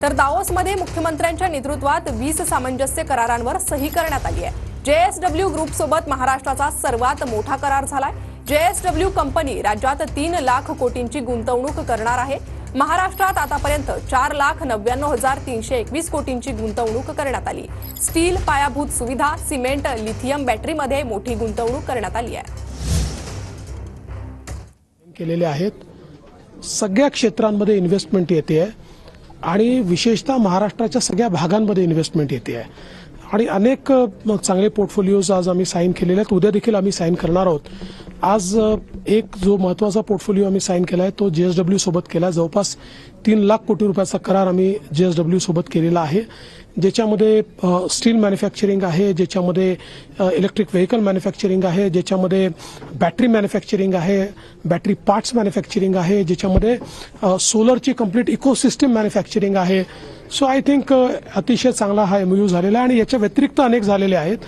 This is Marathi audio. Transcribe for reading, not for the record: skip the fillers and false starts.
तर दावोसमध्ये मुख्यमंत्र्यांच्या नेतृत्वात 20 सामंजस्य करारांवर सही करण्यात आली आहे। जेएसडब्ल्यू ग्रुप सोबत महाराष्ट्राचा सर्वात मोठा करार झालाय। जेएसडब्ल्यू कंपनी राज्यात 3 लाख कोटींची गुंतवणूक करणार आहे। महाराष्ट्रात आतापर्यंत 4,99,321 कोटींची गुंतवणूक करण्यात आली। स्टील, पायाभूत सुविधा, सिमेंट, लिथियम बॅटरीमध्ये मोठी गुंतवणूक करण्यात आली आहे। केलेले आहेत। सगळ्या क्षेत्रांमध्ये इन्व्हेस्टमेंट येते आहे आणि विशेषतः महाराष्ट्राच्या सगळ्या भागांमध्ये इन्व्हेस्टमेंट येते आहे आणि अनेक चांगले पोर्टफोलिओज आज आम्ही साइन केलेले आहेत। उद्या देखील आम्ही साइन करणार आहोत। आज एक जो महत्त्वाचा पोर्टफोलिओ आम्ही साइन केला आहे तो जेएसडब्ल्यू सोबत केला। जवळपास 3 लाख कोटी रुपयाचा करार आम्ही जेएसडब्ल्यू सोबत केलेला आहे, ज्याच्यामध्ये स्टील मॅन्युफॅक्चरिंग आहे, ज्याच्यामध्ये इलेक्ट्रिक व्हेकल मॅन्युफॅक्चरिंग आहे, ज्याच्यामध्ये बॅटरी मॅन्युफॅक्चरिंग आहे, बॅटरी पार्ट्स मॅन्युफॅक्चरिंग आहे, ज्याच्यामध्ये सोलरची कंप्लीट इकोसिस्टम मॅन्युफॅक्चरिंग आहे। सो आय थिंक अतिशय चांगला हा एमओयू झालेला आहे आणि याच्या व्यतिरिक्त अनेक झालेले आहेत।